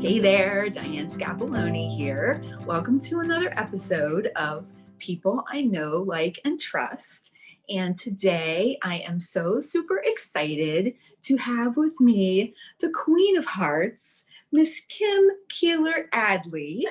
Hey there, Diane Scabilloni here. Welcome to another episode of People I Know, Like, and Trust. And today I am so super excited to have with me the Queen of Hearts, Miss Kim Keeler Adley.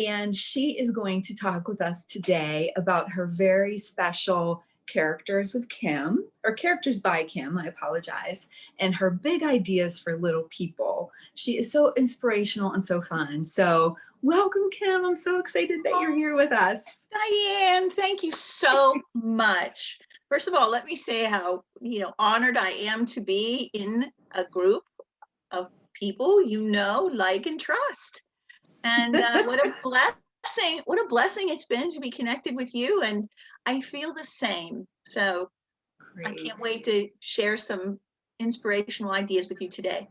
And she is going to talk with us today about her very special characters of Kim, or characters by Kim, I apologize, and her big ideas for little people. She is so inspirational and so fun. So welcome, Kim. I'm so excited that you're here with us. Diane, thank you so much. First of all, let me say how honored I am to be in a group of people like, and trust. And what a blessing it's been to be connected with you. And I feel the same. So Great. I can't wait to share some inspirational ideas with you today.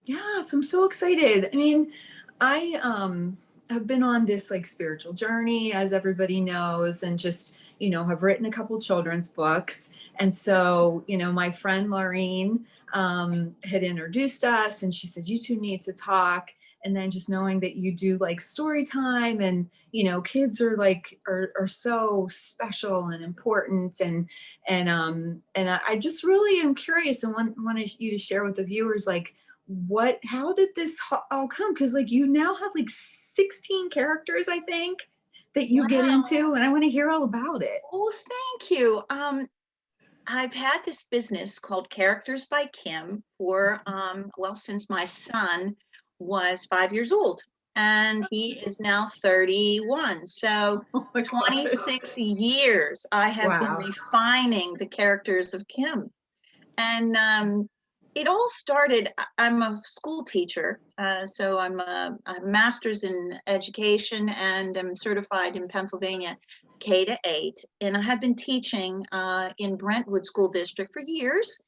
Yes, I'm so excited. I mean, I've been on this like spiritual journey, as everybody knows, and just, have written a couple children's books. And so, my friend Laureen had introduced us and she said, you two need to talk. And then just knowing that you do like story time and, kids are like, are so special and important. And I just really am curious and wanted you to share with the viewers, like, how did this all come? Because like you now have like 16 characters, I think, that you get into, and I want to hear all about it. Oh, thank you. I've had this business called Characters by Kim for since my son was 5 years old, and he is now 31. So 26 years I have been refining the characters of Kim. And it all started, I'm a school teacher, so I have a master's in education and I'm certified in Pennsylvania K-8. And I have been teaching in Brentwood School District for years,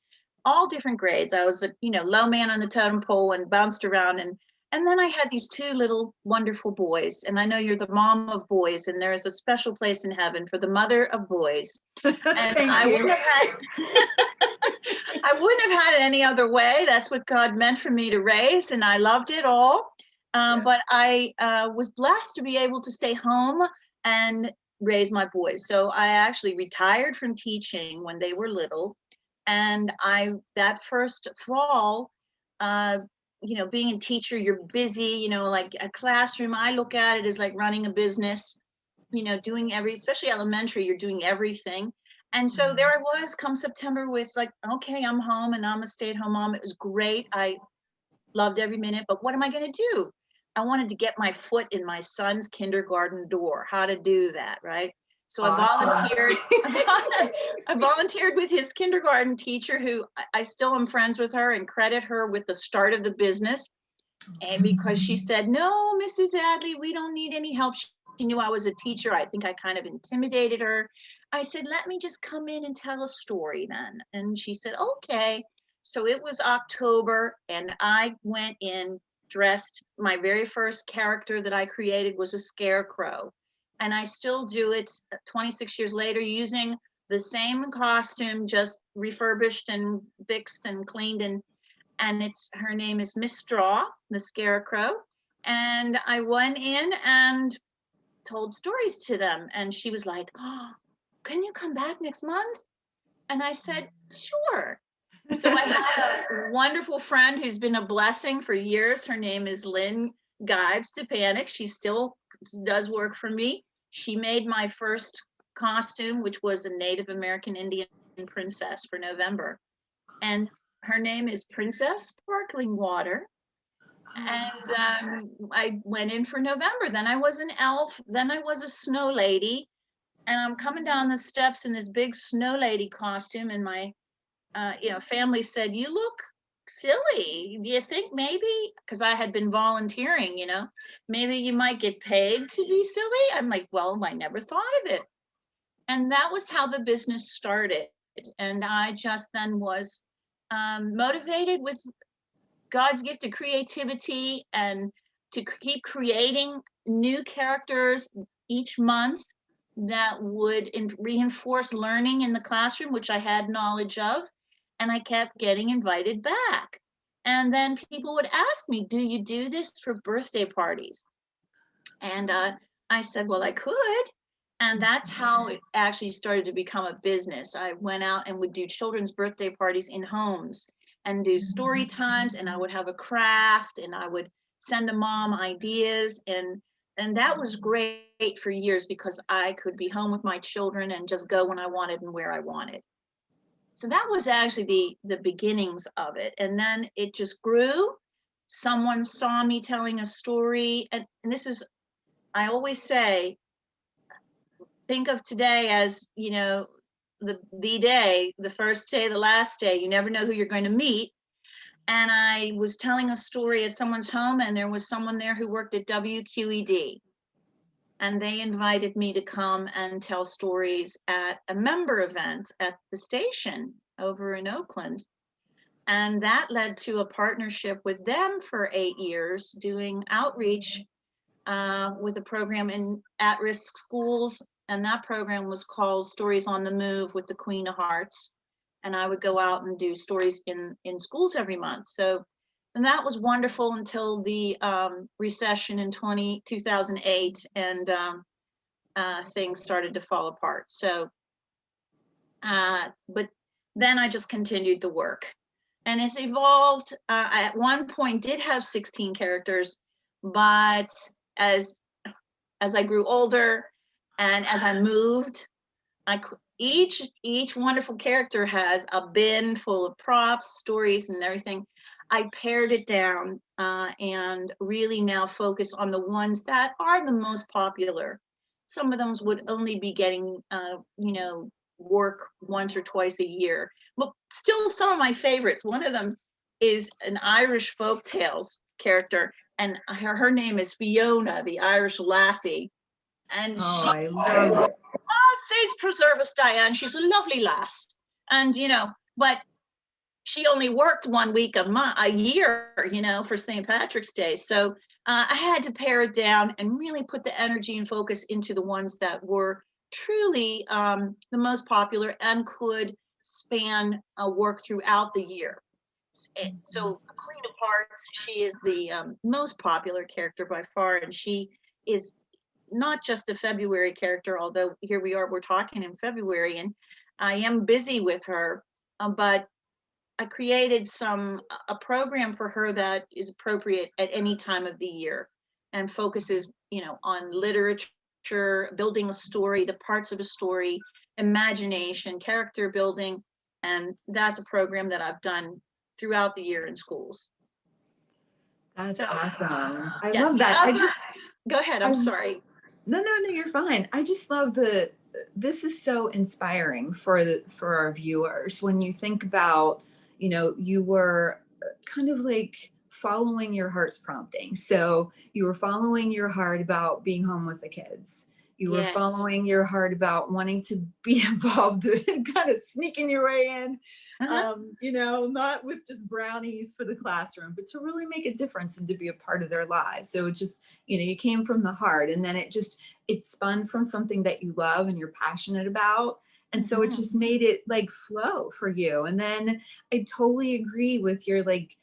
all different grades. I was a low man on the totem pole and bounced around. And then I had these two little wonderful boys. And I know you're the mom of boys, and there is a special place in heaven for the mother of boys. And I wouldn't have had it any other way. That's what God meant for me to raise, and I loved it all. But I was blessed to be able to stay home and raise my boys. So I actually retired from teaching when they were little. And that first fall, being a teacher, you're busy, like a classroom. I look at it as like running a business, doing especially elementary, you're doing everything. And so there I was come September with like, okay, I'm home and I'm a stay-at-home mom. It was great. I loved every minute, but what am I going to do? I wanted to get my foot in my son's kindergarten door. How to do that, right? So awesome. I volunteered with his kindergarten teacher, who I still am friends with her and credit her with the start of the business. And because she said, no, Mrs. Adley, we don't need any help. She knew I was a teacher. I think I kind of intimidated her. I said, let me just come in and tell a story then. And she said, okay. So it was October and I went in dressed. My very first character that I created was a scarecrow. And I still do it 26 years later using the same costume, just refurbished and fixed and cleaned. And her name is Miss Straw, the scarecrow. And I went in and told stories to them. And she was like, oh, can you come back next month? And I said, sure. So I had a wonderful friend who's been a blessing for years. Her name is Lynn Stepanek. She still does work for me. She made my first costume, which was a Native American Indian princess for November. And her name is Princess Sparkling Water. And I went in for November. Then I was an elf. Then I was a snow lady. And I'm coming down the steps in this big snow lady costume. And my family said, you look silly. Do you think maybe, because I had been volunteering, maybe you might get paid to be silly? I'm like, well, I never thought of it. And that was how the business started. And I just then was motivated with God's gift of creativity and to keep creating new characters each month that would reinforce learning in the classroom, which I had knowledge of. And I kept getting invited back. And then people would ask me, do you do this for birthday parties? And I said, well, I could. And that's how it actually started to become a business. I went out and would do children's birthday parties in homes and do story times, and I would have a craft, and I would send the mom ideas, and that was great for years because I could be home with my children and just go when I wanted and where I wanted. So that was actually the beginnings of it. And then it just grew. Someone saw me telling a story, and this is, I always say, think of today as, you know, the day, the first day, the last day. You never know who you're going to meet. And I was telling a story at someone's home, and there was someone there who worked at WQED. And they invited me to come and tell stories at a member event at the station over in Oakland. And that led to a partnership with them for 8 years, doing outreach with a program in at-risk schools. And that program was called Stories on the Move with the Queen of Hearts. And I would go out and do stories in schools every month. So, and that was wonderful until the recession in 2008, and things started to fall apart. So, but then I just continued the work. And it's evolved. I at one point did have 16 characters, but as I grew older and as I moved, each wonderful character has a bin full of props, stories, and everything. I pared it down and really now focus on the ones that are the most popular. Some of them would only be getting, you know, work once or twice a year, but still some of my favorites. One of them is an Irish folk tales character, and her name is Fiona, the Irish lassie. And Oh, she, I love it. oh, saints preserve us, Diane. She's a lovely lass. And, you know, but she only worked 1 week a year, you know, for St. Patrick's Day. So I had to pare it down and really put the energy and focus into the ones that were truly the most popular and could span work throughout the year. So the Queen of Hearts, she is the most popular character by far, and she is not just a February character, although here we are, we're talking in February, and I am busy with her, but I created a program for her that is appropriate at any time of the year and focuses, you know, on literature, building a story, the parts of a story, imagination, character building, and that's a program that I've done throughout the year in schools. That's So, awesome. I yeah, love the that. other, go ahead, I'm I sorry. No, you're fine. I just love this is so inspiring for our viewers when you think about, you know, you were kind of like following your heart's prompting. So you were following your heart about being home with the kids. You were Yes. following your heart about wanting to be involved, kind of sneaking your way in, Uh-huh. you know, not with just brownies for the classroom, but to really make a difference and to be a part of their lives. So it just, you know, you came from the heart, and then it spun from something that you love and you're passionate about. And so it Mhm. just made it like flow for you. And then I totally agree with your like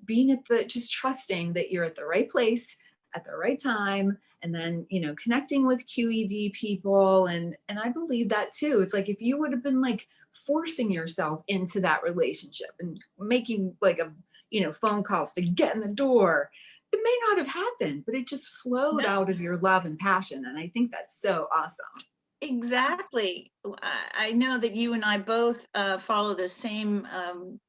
being at just trusting that you're at the right place at the right time, and then, you know, connecting with QED people. And I believe that too. It's like if you would have been like forcing yourself into that relationship and making like you know, phone calls to get in the door, it may not have happened, but it just flowed No. out of your love and passion. And I think that's so awesome. Exactly. I know that you and I both follow the same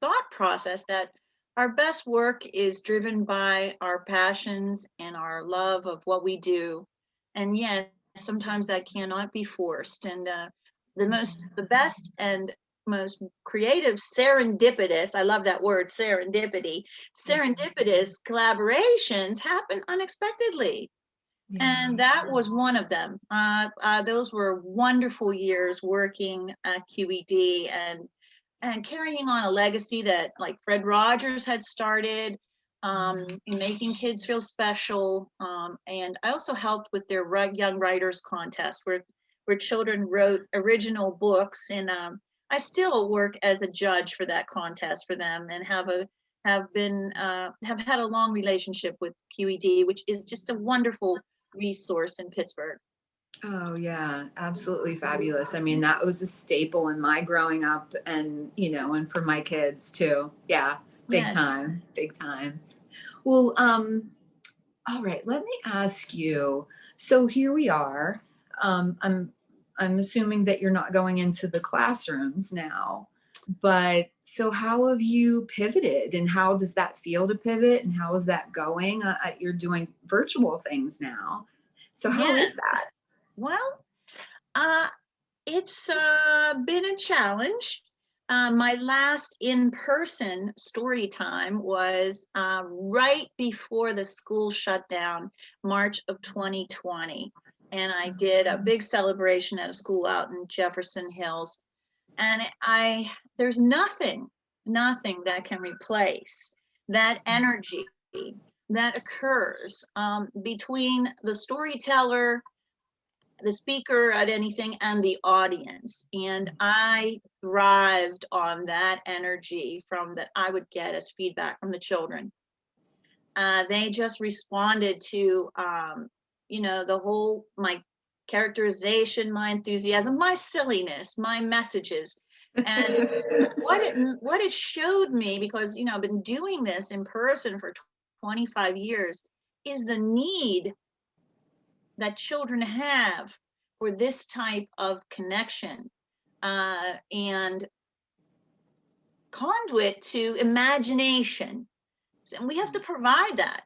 thought process, that our best work is driven by our passions and our love of what we do. And yes, sometimes that cannot be forced. And the best and most creative serendipitous, I love that word, serendipity, serendipitous collaborations happen unexpectedly. Yeah. And that was one of them. Those were wonderful years working at QED and carrying on a legacy that like Fred Rogers had started, making kids feel special. And I also helped with their young writers contest where children wrote original books. And I still work as a judge for that contest for them and have a have been have had a long relationship with QED, which is just a wonderful resource in Pittsburgh. Oh yeah, absolutely fabulous. I mean, that was a staple in my growing up and, and for my kids too. Yeah, big Yes. time, big time. Well, all right, let me ask you. So here we are. I'm assuming that you're not going into the classrooms now, but so how have you pivoted and how does that feel to pivot and how is that going? You're doing virtual things now. So how is Yes. that? Well, uh, it's been a challenge. My last in-person story time was right before the school shut down, March of 2020. And I did a big celebration at a school out in Jefferson Hills. And there's nothing that can replace that energy that occurs between the storyteller, the speaker at anything, and the audience. And I thrived on that energy from that I would get as feedback from the children. They just responded to, the whole, my characterization, my enthusiasm, my silliness, my messages. And what it showed me, because, I've been doing this in person for 25 years, is the need that children have for this type of connection and conduit to imagination. And we have to provide that.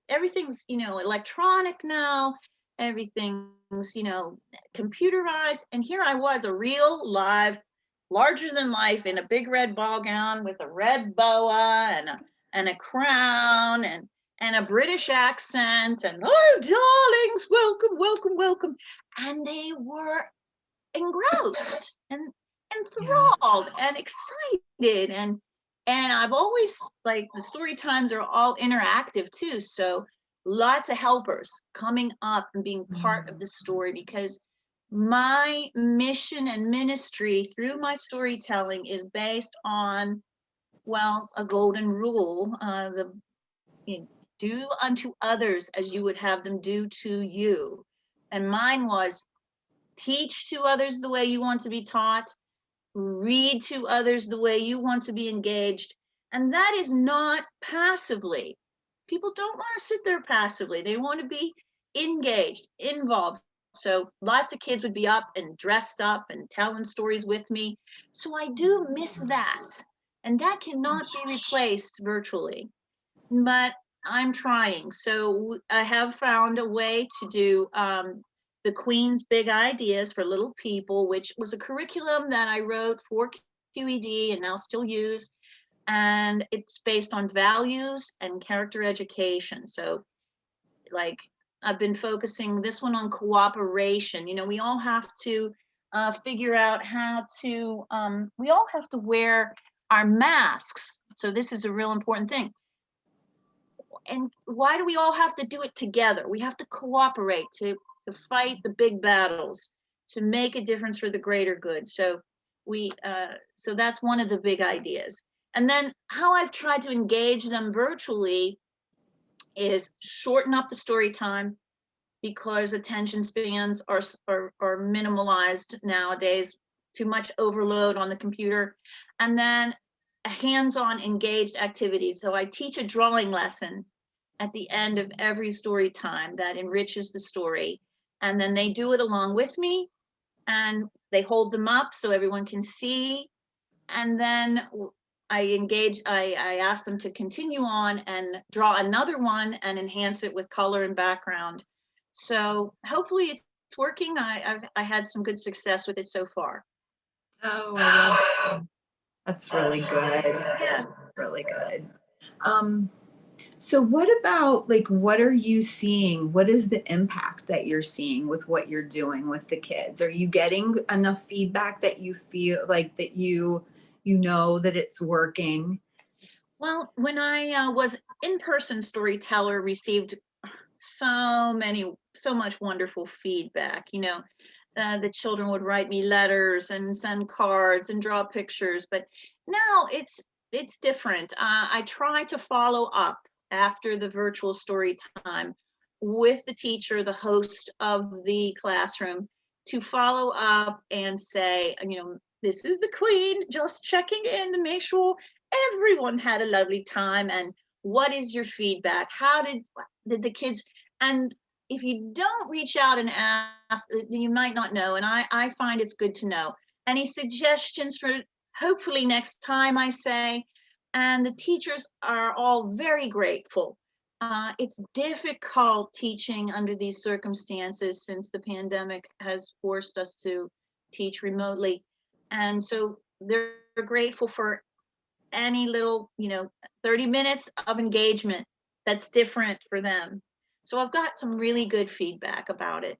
Everything's electronic now, everything's computerized, and here I was, a real live, larger than life, in a big red ball gown with a red boa and a crown and a British accent, and oh darlings, welcome, welcome, welcome. And they were engrossed and Yeah. enthralled and excited, and I've always, like, the story times are all interactive too, so lots of helpers coming up and being part of the story, because my mission and ministry through my storytelling is based on, well, a golden rule, do unto others as you would have them do to you. And mine was, teach to others the way you want to be taught, read to others the way you want to be engaged. And that is not passively. People don't want to sit there passively. They want to be engaged, involved. So lots of kids would be up and dressed up and telling stories with me. So I do miss that. And that cannot be replaced virtually. But I'm trying. So I have found a way to do the Queen's Big Ideas for Little People, which was a curriculum that I wrote for QED and now still use. And it's based on values and character education. So, like, I've been focusing this one on cooperation. We all have to figure out how to, we all have to wear our masks. So, this is a real important thing. And why do we all have to do it together? We have to cooperate to fight the big battles, to make a difference for the greater good. So so that's one of the big ideas. And then how I've tried to engage them virtually is shorten up the story time, because attention spans are minimalized nowadays, too much overload on the computer. And then hands-on engaged activities. So I teach a drawing lesson at the end of every story time that enriches the story. And then they do it along with me, and they hold them up so everyone can see. And then I ask them to continue on and draw another one and enhance it with color and background. So hopefully it's working. I had some good success with it so far. Oh, I love that. That's really good. Yeah. Really good. Um, so what about like what are you seeing? What is the impact that you're seeing with what you're doing with the kids? Are you getting enough feedback that you feel like that you know that it's working? Well, when I was in-person storyteller, received so much wonderful feedback. The children would write me letters and send cards and draw pictures. But now it's it's different. I try to follow up after the virtual story time with the teacher, the host of the classroom, to follow up and say, this is the Queen, just checking in to make sure everyone had a lovely time. And what is your feedback? How did the kids, and if you don't reach out and ask, you might not know. And I find it's good to know. Any suggestions for hopefully next time, I say, and the teachers are all very grateful. It's difficult teaching under these circumstances since the pandemic has forced us to teach remotely. And so they're grateful for any little, 30 minutes of engagement that's different for them. So I've got some really good feedback about it.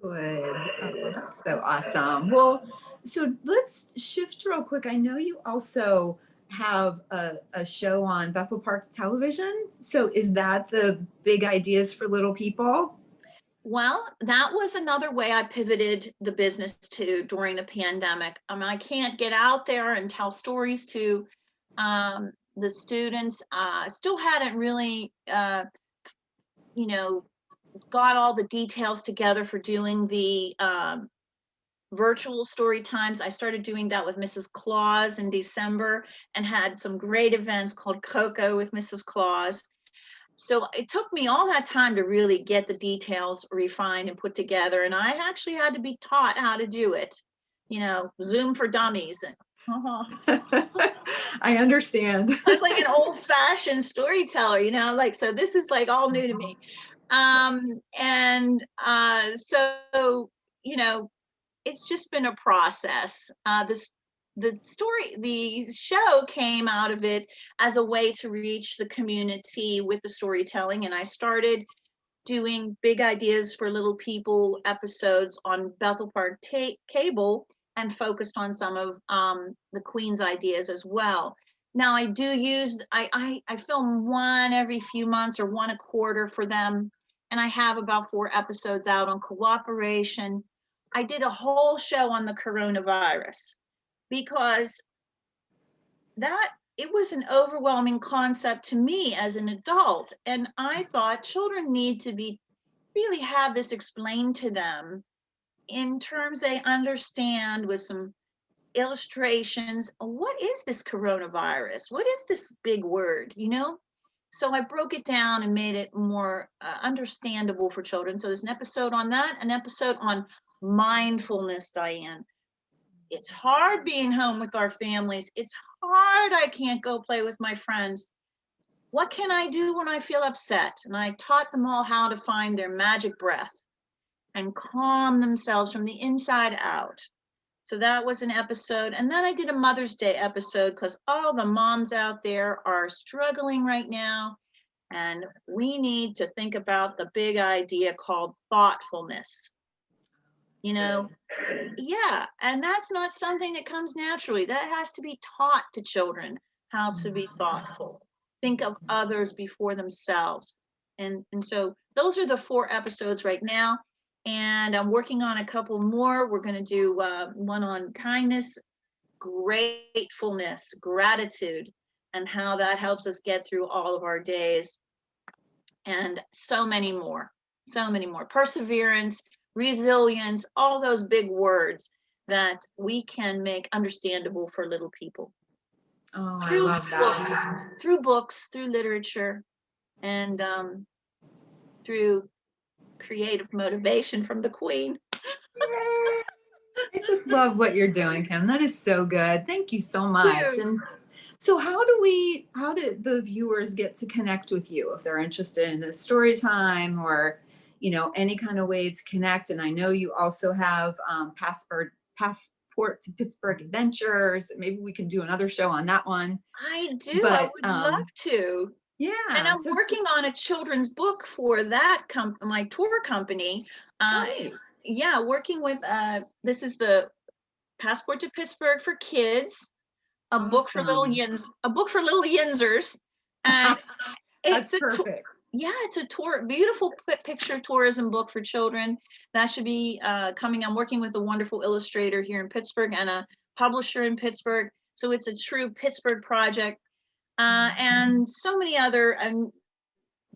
Good. Oh, that's so awesome. Well, so let's shift real quick. I know you also have a show on Bethel Park Television. So is that the Big Ideas for Little People? Well, that was another way I pivoted the business to during the pandemic. I can't get out there and tell stories to the students. Still hadn't really, got all the details together for doing the virtual story times. I started doing that with Mrs. Claus in December and had some great events called Cocoa with Mrs. Claus. So it took me all that time to really get the details refined and put together. And I actually had to be taught how to do it, Zoom for Dummies. And I understand. I was like an old-fashioned storyteller, so this is like all new to me. So, it's just been a process. The show came out of it as a way to reach the community with the storytelling. And I started doing Big Ideas for Little People episodes on Bethel Park Cable and focused on some of the Queen's ideas as well. Now I do use, I film one every few months or one a quarter for them. And I have about 4 episodes out on cooperation. I did a whole show on the coronavirus because it was an overwhelming concept to me as an adult. And I thought children need to really have this explained to them in terms they understand, with some illustrations. What is this coronavirus? What is this big word, So I broke it down and made it more understandable for children. So there's an episode on that, an episode on mindfulness, Diane. It's hard being home with our families. It's hard. I can't go play with my friends. What can I do when I feel upset? And I taught them all how to find their magic breath and calm themselves from the inside out. So that was an episode. And then I did a Mother's Day episode because all the moms out there are struggling right now. And we need to think about the big idea called thoughtfulness. Yeah, and that's not something that comes naturally. That has to be taught to children, how to be thoughtful, think of others before themselves. And so those are the 4 episodes right now. And I'm working on a couple more. We're going to do one on kindness, gratefulness, gratitude, and how that helps us get through all of our days. And so many more, perseverance, resilience, all those big words that we can make understandable for little people. Oh, I love that. Through books, through literature, and through creative motivation from the Queen. I just love what you're doing, Kim. That is so good. Thank you so much. And so how do the viewers get to connect with you if they're interested in a story time or, any kind of way to connect? And I know you also have Passport to Pittsburgh Adventures. Maybe we can do another show on that one. I do. I would love to. Yeah. And I'm working on a children's book for that my tour company. Yeah, working with this is the Passport to Pittsburgh for kids, a book for little Yinzers. And it's perfect. It's a beautiful picture tourism book for children. That should be coming. I'm working with a wonderful illustrator here in Pittsburgh and a publisher in Pittsburgh. So it's a true Pittsburgh project. And so many other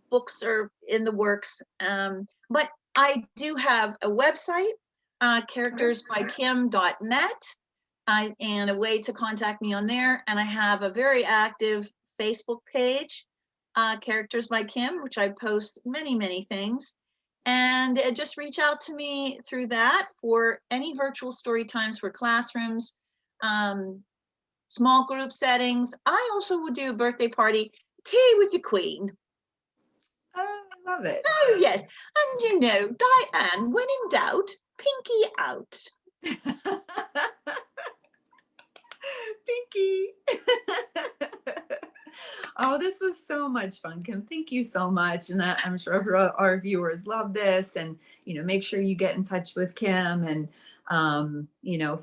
books are in the works. But I do have a website, charactersbykim.net, and a way to contact me on there. And I have a very active Facebook page, Characters by Kim, which I post many, many things. And just reach out to me through that for any virtual story times for classrooms, small group settings. I also would do a birthday party, tea with the Queen. Oh, I love it. Oh, yes. And you know, Diane, when in doubt, pinky out. Pinky. Oh, this was so much fun, Kim. Thank you so much. And I'm sure our viewers love this. And, make sure you get in touch with Kim. And,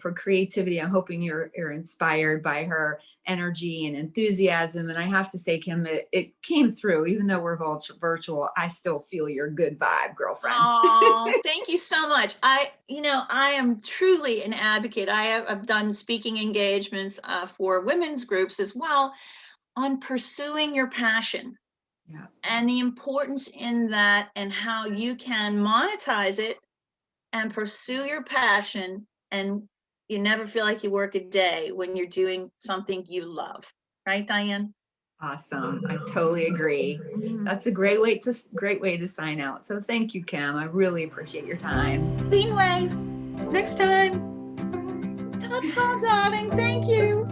for creativity, I'm hoping you're inspired by her energy and enthusiasm. And I have to say, Kim, it came through. Even though we're virtual, I still feel your good vibe, girlfriend. Oh, thank you so much. I am truly an advocate. I've done speaking engagements for women's groups as well on pursuing your passion. Yeah. And the importance in that and how you can monetize it and pursue your passion, and you never feel like you work a day when you're doing something you love. Right, Diane? Awesome. I totally agree. That's a great way to sign out. So thank you, Kim. I really appreciate your time. Clean wave. Next time. Ta-ta, darling. Thank you.